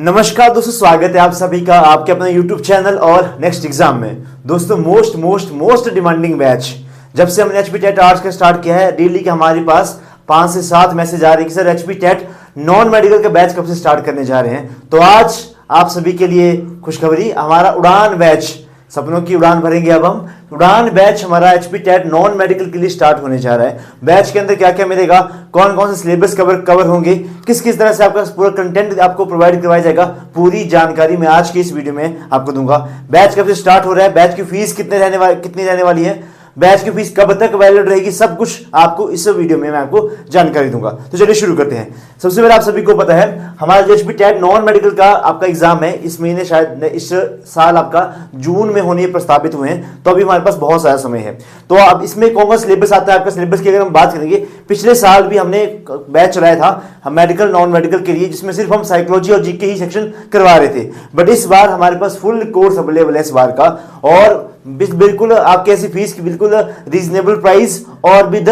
नमस्कार दोस्तों, स्वागत है आप सभी का आपके अपने YouTube चैनल और नेक्स्ट एग्जाम में। दोस्तों मोस्ट डिमांडिंग बैच, जब से हमने एचपी टेट आर्ट्स का स्टार्ट किया है, डेली के हमारे पास 5 से 7 मैसेज आ रहे हैं कि sir HP TET non medical का बैच कब से स्टार्ट करने जा रहे हैं। तो आज आप सभी के लिए खुशखबरी, हमारा उड़ान बैच, सपनों की उड़ान भरेंगे अब हम। उड़ान बैच हमारा एचपी टेट नॉन मेडिकल के लिए स्टार्ट होने जा रहा है। बैच के अंदर क्या क्या मिलेगा, कौन कौन से सिलेबस कवर होंगे, किस किस तरह से आपका पूरा कंटेंट आपको प्रोवाइड करवाया जाएगा, पूरी जानकारी मैं आज की इस वीडियो में आपको दूंगा। बैच कब से स्टार्ट हो रहा है, बैच की फीस कितनी रहने वाली है, बैच की फीस कब तक वैलिड रहेगी, सब कुछ आपको इस वीडियो में मैं आपको जानकारी दूंगा। तो चलिए शुरू करते हैं। सबसे पहले आप सभी को पता है हमारा जो एचपी टेट नॉन मेडिकल का आपका एग्जाम है, इस महीने शायद इस साल आपका जून में होने प्रस्तावित हुए हैं, तो अभी हमारे पास बहुत सारा समय है। तो अब इसमें कौन सा सिलेबस आता है, आपका सिलेबस की अगर हम बात करेंगे, पिछले साल भी हमने बैच चलाया था हम मेडिकल नॉन मेडिकल के लिए, जिसमें सिर्फ हम साइकोलॉजी और जीके ही सेक्शन करवा रहे थे। बट इस बार हमारे पास फुल कोर्स अवेलेबल है इस बार का, और बिल्कुल आपकी ऐसी फीस की बिल्कुल रीजनेबल प्राइस और विद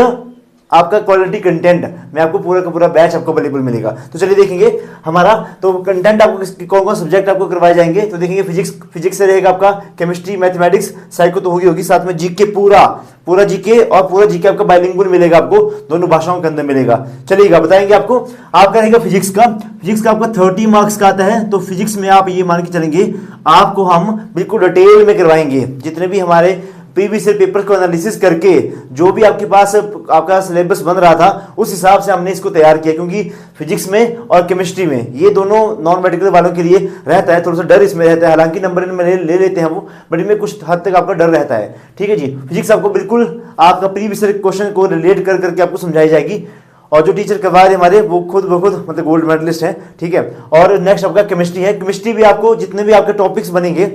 आपका क्वालिटी कंटेंट में आपको पूरा का पूरा बैच आपको अवेलेबल मिलेगा। तो चलिए देखेंगे हमारा तो कंटेंट आपको कौन कौन सब्जेक्ट आपको करवाए जाएंगे। तो देखेंगे फिजिक्स से रहेगा आपका, केमिस्ट्री, मैथमेटिक्स, साइको तो होगी, साथ में जीके पूरा जीके और पूरा जीके आपका बाइलिंगुअल मिलेगा, आपको दोनों भाषाओं के अंदर मिलेगा। चलिएगा बताएंगे आपको। आपका रहेगा फिजिक्स का आपका 30 मार्क्स का आता है। तो फिजिक्स में आप ये मान के चलेंगे आपको हम बिल्कुल डिटेल में करवाएंगे, जितने भी हमारे प्रीवियस ईयर पेपर को एनालिसिस करके जो भी आपके पास आपका सिलेबस बन रहा था उस हिसाब से हमने इसको तैयार किया। क्योंकि फिजिक्स में और केमिस्ट्री में ये दोनों नॉन मेडिकल वालों के लिए रहता है, थोड़ा सा डर इसमें रहता है, हालांकि नंबर इनमें ले लेते हैं वो, बट इनमें कुछ हद तक आपका डर रहता है। ठीक है जी, फिजिक्स आपको बिल्कुल आपका प्रीवियस ईयर क्वेश्चन को रिलेट करके आपको समझाई जाएगी, और जो टीचर करवा रहे हमारे वो खुद मतलब गोल्ड मेडलिस्ट है। ठीक है, और नेक्स्ट आपका केमिस्ट्री है। केमिस्ट्री भी आपको जितने भी आपके टॉपिक्स बनेंगे,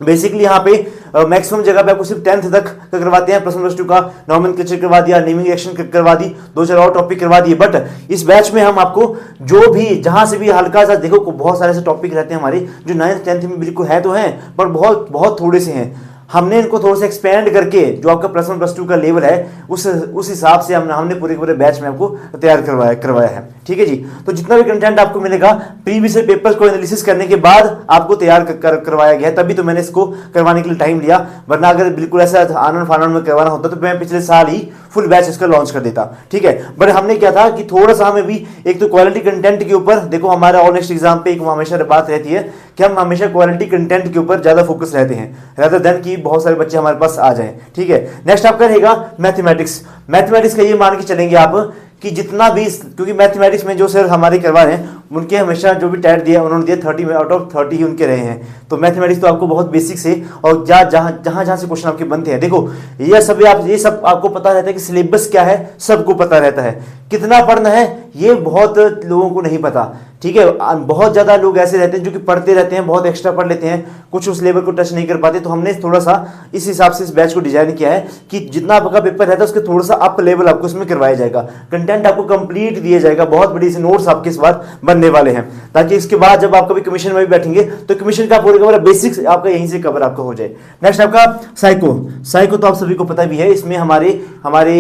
बेसिकली यहाँ पे मैक्सिमम जगह पे आपको सिर्फ 10th तक करवाते हैं, +1 +2 का नॉमेनक्लेचर करवा दिया, नेमिंग रिएक्शन करवा दी, 2-4 और टॉपिक करवा दिए। बट इस बैच में हम आपको जो भी जहां से भी हल्का सा देखो, बहुत सारे ऐसे टॉपिक रहते हैं हमारे जो 9th 10th में बिल्कुल है तो हैं, पर बहुत बहुत थोड़े से हैं। हमने इनको थोड़ा सा एक्सपेंड करके जो आपका +1 +2 का लेवल है उस हिसाब से हमने पूरे बैच में आपको तैयार करवाया है। ठीक है जी, तो जितना भी कंटेंट आपको मिलेगा प्रीवियस पेपर्स को एनालिसिस करने के बाद आपको तैयार करवाया गया है, तभी तो मैंने इसको करवाने के लिए टाइम लिया। वरना अगर बिल्कुल ऐसा आनंद फानंद में करवाना होता तो मैं पिछले साल ही फुल बैच इसका लॉन्च कर देता। ठीक है, बट हमने क्या था कि थोड़ा सा हमें भी एक तो क्वालिटी कंटेंट के ऊपर, देखो हमारा और नेक्स्ट एग्जाम पे एक हमेशा बात रहती है कि हम हमेशा क्वालिटी कंटेंट के ऊपर ज्यादा फोकस रहते हैं, rather than कि बहुत सारे बच्चे हमारे पास आ जाएं। ठीक है, नेक्स्ट आपका रहेगा मैथमेटिक्स का ये मान के चलेंगे आप कि जितना भी, क्योंकि मैथमेटिक्स में जो सर हमारे करवा रहे हैं उनके हमेशा जो भी टैट दिया उन्होंने दिया 30 में आउट ऑफ 30 ही उनके रहे हैं। तो मैथमेटिक्स तो आपको बहुत बेसिक से, और जहां से क्वेश्चन आपके बनते हैं, देखो ये सब आपको पता रहता है कि सिलेबस क्या है, सबको पता रहता है। कितना पढ़ना है ये बहुत लोगों को नहीं पता। ठीक है, बहुत ज्यादा लोग ऐसे रहते हैं जो कि पढ़ते रहते हैं, बहुत एक्स्ट्रा पढ़ लेते हैं, कुछ उस लेवल को टच नहीं कर पाते। तो हमने थोड़ा सा इस हिसाब से इस बैच को डिजाइन किया है कि जितना आपका पेपर रहता है उसके थोड़ा सा अप लेवल आपको इसमें करवाया जाएगा, कंटेंट आपको कंप्लीट दिया जाएगा, बहुत बड़ी से नोट्स आपके इस बार बनने वाले हैं, ताकि इसके बाद जब आप कभी कमीशन में भी बैठेंगे तो कमीशन का पूरा बेसिक्स आपका यहीं से कवर आपका हो जाए। नेक्स्ट आपका साइको तो आप सभी को पता भी है, इसमें हमारे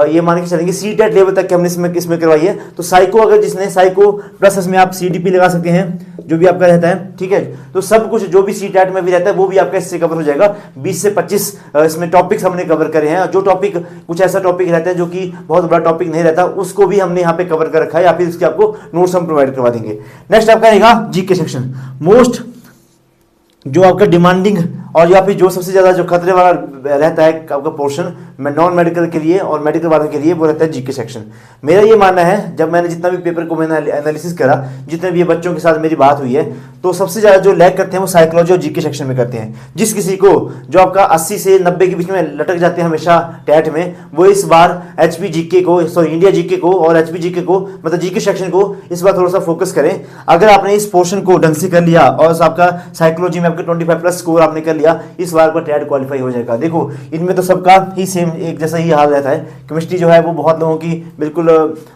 ये मान के चलेंगे सीटेट लेवल तक हमने इसमें करवाई है। तो साइको अगर जिसने साइको प्लस इसमें आप सीडीपी लगा सकते हैं, जो भी आपका रहता है। ठीक है, तो सब कुछ जो भी सीटेट में भी रहता है वो भी आपका इससे कवर हो जाएगा। 20 से 25 इसमें टॉपिक्स हमने कवर करे हैं। जो टॉपिक कुछ ऐसा टॉपिक रहता है जो कि बहुत बड़ा टॉपिक नहीं रहता, उसको भी हमने यहाँ पे कवर कर रखा है, या फिर उसके आपको नोट्स हम प्रोवाइड करवा देंगे। नेक्स्ट आपका रहेगा जीके सेक्शन, मोस्ट जो आपका डिमांडिंग और या फिर जो सबसे ज्यादा जो खतरे वाला रहता है आपका पोर्शन नॉन मेडिकल के लिए और मेडिकल वालों के लिए, वो रहता है जीके सेक्शन। मेरा ये मानना है, जब मैंने जितना भी पेपर को मैंने एनालिसिस करा, जितने भी बच्चों के साथ मेरी बात हुई है, तो सबसे ज्यादा जो लैग करते हैं वो साइकोलॉजी और जीके सेक्शन में करते हैं। जिस किसी को जो आपका 80 से 90 के बीच में लटक जाते हैं हमेशा टैट में, वो इस बार एचपी जीके को, इंडिया जीके को और एचपी जीके को, मतलब जीके सेक्शन को इस बार थोड़ा सा फोकस करें। अगर आपने इस पोर्शन को ढंग से कर लिया और आपका साइकोलॉजी में आपके 25 प्लस स्कोर आपने कर लिया, इस बार पर टेट क्वालिफाई हो जाएगा। देखो इनमें तो सबका ही सेम एक जैसा ही हाल रहता है। केमिस्ट्री जो है वो बहुत लोगों की बिल्कुल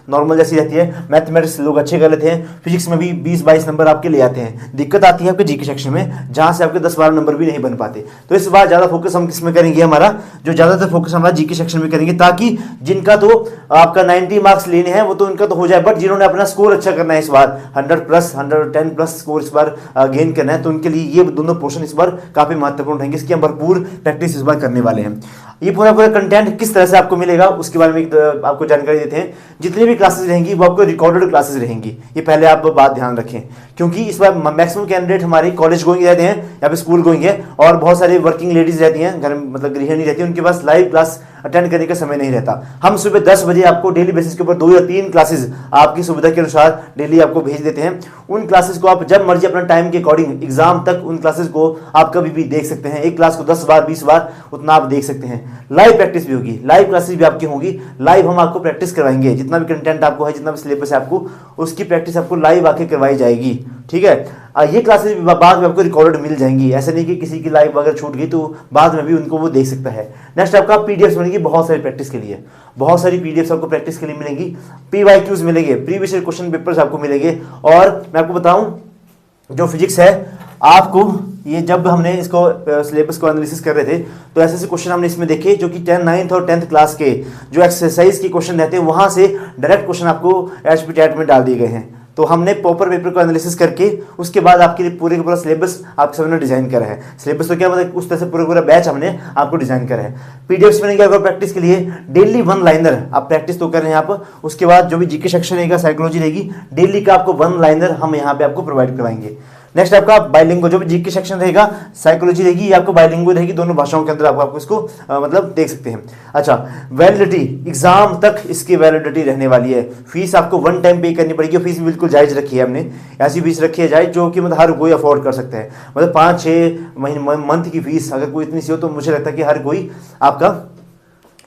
नॉर्मल जैसी रहती है, मैथमेटिक्स लोग अच्छे कर लेते हैं, फिजिक्स में भी 20-22 नंबर आपके ले आते हैं। दिक्कत आती है आपके जीके सेक्शन में, जहां से आपके 10-12 नंबर भी नहीं बन पाते। तो इस बार ज्यादा फोकस हम किस में करेंगे, हमारा जो ज्यादातर फोकस हमारा जीके सेक्शन में करेंगे, ताकि जिनका तो आपका 90 मार्क्स लेने हैं वो तो उनका तो हो जाए, बट जिन्होंने अपना स्कोर अच्छा करना है इस बार 100 प्लस 110 प्लस स्कोर इस बार गेन करना है, तो उनके लिए ये दोनों पोर्शन इस बार काफी महत्वपूर्ण रहेंगे। इसकी हम भरपूर प्रैक्टिस इस बार करने वाले हैं। ये पूरा कंटेंट किस तरह से आपको मिलेगा उसके बारे में आपको जानकारी देते हैं। जितनी भी क्लासेस रहेंगी वो आपको रिकॉर्डेड क्लासेस रहेंगी, ये पहले आप बात ध्यान रखें, क्योंकि इस बार मैक्सिमम कैंडिडेट हमारे कॉलेज गोइंग रहते हैं या फिर स्कूल गोइंग है, और बहुत सारी वर्किंग लेडीज रहती हैं, घर मतलब गृहिणी रहती है, उनके पास लाइव क्लास अटेंड करने का समय नहीं रहता। हम सुबह 10 बजे आपको डेली बेसिस के ऊपर 2 या 3 क्लासेस आपकी सुविधा के अनुसार डेली आपको भेज देते हैं। उन क्लासेस को आप जब मर्जी अपना टाइम के अकॉर्डिंग एग्जाम तक उन क्लासेस को आप कभी भी देख सकते हैं। एक क्लास को 10 बार 20 बार उतना आप देख सकते हैं। लाइव प्रैक्टिस भी होगी, लाइव क्लासेस भी आपकी होंगी, लाइव हम आपको प्रैक्टिस करवाएंगे। जितना भी कंटेंट आपको है, जितना भी सिलेबस है आपको, उसकी प्रैक्टिस आपको लाइव आके करवाई जाएगी, ठीक है। ये क्लासेस भी बाद में आपको रिकॉर्डेड मिल जाएंगी, ऐसा नहीं कि किसी की लाइव अगर छूट गई तो बाद में भी उनको वो देख सकता है। नेक्स्ट आपका पीडीएफ मिलेंगी बहुत सारी प्रैक्टिस के लिए, बहुत सारी पीडीएफ आपको प्रैक्टिस के लिए मिलेंगी। पीवाईक्यूज मिलेंगे, प्रीवियस ईयर क्वेश्चन पेपर्स आपको मिलेंगे। और मैं आपको बताऊं जो फिजिक्स है आपको, ये जब हमने इसको सिलेबस को एनालिसिस कर रहे थे तो ऐसे ऐसे क्वेश्चन हमने इसमें देखे जो कि 9th और 10th क्लास के जो एक्सरसाइज के क्वेश्चन रहते हैं वहां से डायरेक्ट क्वेश्चन आपको एचपी टेट में डाल दिए गए हैं। तो हमने प्रॉपर पेपर को एनालिसिस करके उसके बाद आपके लिए पूरे का पूरा सिलेबस आपके सामने डिजाइन करा है। सिलेबस तो क्या मतलब उस तरह से पूरा बैच हमने आपको डिजाइन करा है। पीडीएफ मिलेंगे आपको प्रैक्टिस के लिए, डेली 1 लाइनर आप प्रैक्टिस तो कर रहे हैं आप। उसके बाद जो भी जीके सेक्शन रहेगा, साइकोलॉजी रहेगी, डेली का आपको 1 लाइनर हम यहाँ पे आपको प्रोवाइड करवाएंगे। नेक्स्ट आपका बाइलिंगुअल, जो भी जीके सेक्शन रहेगा, साइकोलॉजी रहेगी, ये आपको बाइलिंगुअल रहेगी, दोनों भाषाओं के अंदर आपको इसको मतलब देख सकते हैं। अच्छा, वैलिडिटी, एग्जाम तक इसकी वैलिडिटी रहने वाली है। फीस आपको 1 टाइम पे करनी पड़ेगी, फीस बिल्कुल जायज रखी है हमने, ऐसी फीस रखी है जायज जो कि मतलब हर कोई अफोर्ड कर सकता है। मतलब 5-6 महीने मंथ की फीस अगर कोई इतनी सी हो तो मुझे लगता है कि हर कोई आपका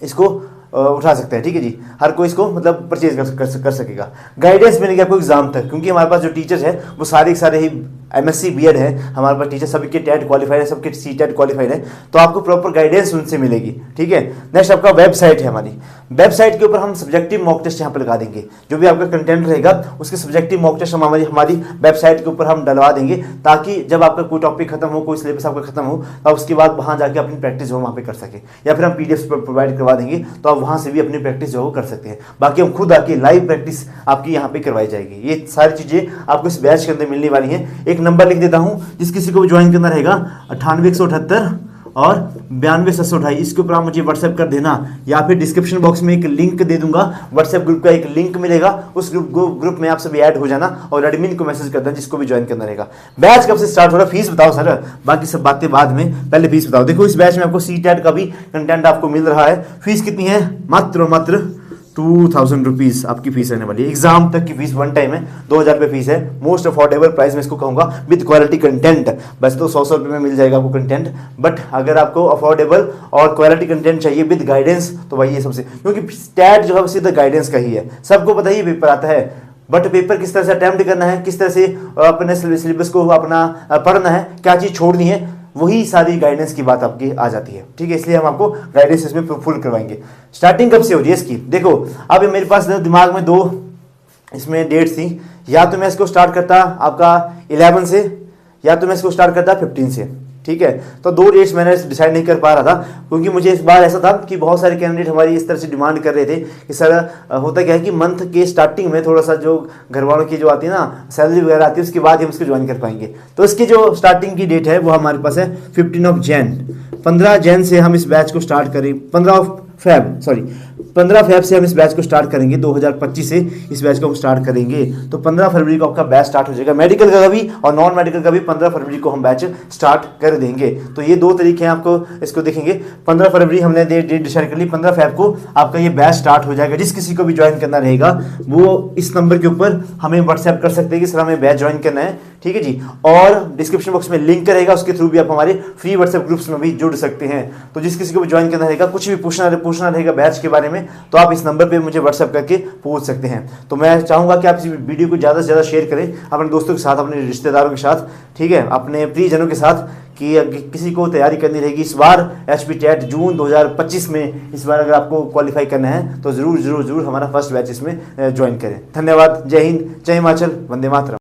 इसको उठा सकता है, ठीक है जी, हर कोई इसको मतलब परचेज कर सकेगा। गाइडेंस मिलेगी आपको एग्जाम तक, क्योंकि हमारे पास जो टीचर्स हैं वो सारे सारे ही एमएससी बीएड है, हमारे पास टीचर सभी के टेट क्वालिफाइड है, सबके सी टेट क्वालिफाइड है, तो आपको प्रॉपर गाइडेंस उनसे मिलेगी, ठीक है। नेक्स्ट आपका वेबसाइट है हमारी, वेबसाइट के ऊपर हम सब्जेक्टिव मॉक टेस्ट यहाँ पे लगा देंगे। जो भी आपका कंटेंट रहेगा उसके सब्जेक्टिव मॉक टेस्ट हम हमारी वेबसाइट के ऊपर हम डलवा देंगे, ताकि जब आपका कोई टॉपिक खत्म हो, कोई सिलेबस आपका खत्म हो, तो उसके बाद वहाँ जाके अपनी प्रैक्टिस जो वहाँ पे कर सके, या फिर हम पीडीएफ प्रोवाइड करवा देंगे तो आप वहाँ से भी अपनी प्रैक्टिस जो कर सकते हैं। बाकी हम खुद आके लाइव प्रैक्टिस आपकी यहाँ पे करवाई जाएगी। ये सारी चीजें आपको इस बैच के अंदर मिलने वाली हैं। एक नंबर लिख देता हूँ, जिस किसी को भी ज्वाइन करना रहेगा 98 और 92 इसके ऊपर आप मुझे व्हाट्सएप कर देना, या फिर डिस्क्रिप्शन बॉक्स में एक लिंक दे दूंगा, व्हाट्सएप ग्रुप का एक लिंक मिलेगा, उस ग्रुप में आप सभी ऐड हो जाना और एडमिन को मैसेज कर देना जिसको भी ज्वाइन करना रहेगा। बैच कब से स्टार्ट हो रहा है, फीस बताओ सर, बाकी सब बातें बाद में, पहले फीस बताओ। देखो इस बैच में आपको सी टेट का भी कंटेंट आपको मिल रहा है। फीस कितनी है, मात्र 2000 रुपीज आपकी फीस रहने वाली है। एग्जाम तक की फीस 1 टाइम है, 2000 रुपये फीस है। मोस्ट अफोर्डेबल प्राइस में इसको कहूंगा, विद क्वालिटी कंटेंट। बस तो 100 रुपये में मिल जाएगा आपको कंटेंट, बट अगर आपको अफोर्डेबल और क्वालिटी कंटेंट चाहिए विद गाइडेंस तो वही है सबसे, क्योंकि स्टैट जो है सीधा गाइडेंस का ही है। सबको पता ही पेपर आता है, बट पेपर किस तरह से अटेम्प्ट करना है, किस तरह से अपने सिलेबस को अपना पढ़ना है, क्या चीज छोड़नी है, वही सारी गाइडेंस की बात आपकी आ जाती है, ठीक है। इसलिए हम आपको गाइडेंस इसमें फुल करवाएंगे। स्टार्टिंग कब से हो रही है इसकी, देखो अब मेरे पास दिमाग में 2 इसमें डेट्स थी, या तो मैं इसको स्टार्ट करता आपका 11 से, या तो मैं इसको स्टार्ट करता 15 से, ठीक है। तो 2 डेट्स मैंने डिसाइड नहीं कर पा रहा था, क्योंकि मुझे इस बार ऐसा था कि बहुत सारे कैंडिडेट हमारी इस तरह से डिमांड कर रहे थे कि सर होता क्या है कि मंथ के स्टार्टिंग में थोड़ा सा जो घर वालों की जो आती है ना सैलरी वगैरह आती है, उसके बाद ही हम उसको ज्वाइन कर पाएंगे। तो इसकी जो स्टार्टिंग की डेट है वो हमारे पास है 15 जैन से हम इस बैच को स्टार्ट करें, 15 फेब से हम इस बैच को स्टार्ट करेंगे। 2025 से इस बैच को हम स्टार्ट करेंगे, तो 15 फरवरी को आपका बैच स्टार्ट हो जाएगा। मेडिकल का भी और नॉन मेडिकल का भी 15 फरवरी को हम बैच स्टार्ट कर देंगे। तो ये 2 तरीके हैं, आपको इसको देखेंगे। 15 फरवरी हमने डेट डिसाइड कर ली, 15 फेब को आपका ये बैच स्टार्ट हो जाएगा। जिस किसी को भी ज्वाइन करना रहेगा वो इस नंबर के ऊपर हमें व्हाट्सएप कर सकते हैं कि सर हमें बैच ज्वाइन करना है, ठीक है जी। और डिस्क्रिप्शन बॉक्स में लिंक रहेगा, उसके थ्रू भी आप हमारे फ्री व्हाट्सएप ग्रुप्स में भी जुड़ सकते हैं। तो जिस किसी को भी ज्वाइन करना रहेगा, कुछ भी पूछना रहेगा बैच के बारे में, बारे में, तो आप इस नंबर पे मुझे व्हाट्सअप करके पूछ सकते हैं। तो मैं चाहूँगा कि आप इस वीडियो को ज़्यादा से ज़्यादा शेयर करें अपने दोस्तों के साथ, अपने रिश्तेदारों के साथ, ठीक है, अपने प्रियजनों के साथ, कि किसी को तैयारी करनी रहेगी इस बार HP टेट जून 2025 में। इस बार अगर आपको क्वालिफाई करना है तो ज़रूर ज़रूर ज़रूर हमारा फर्स्ट बैच इसमें ज्वाइन करें। धन्यवाद। जय हिंद, जय हिमाचल, वंदे मातरम।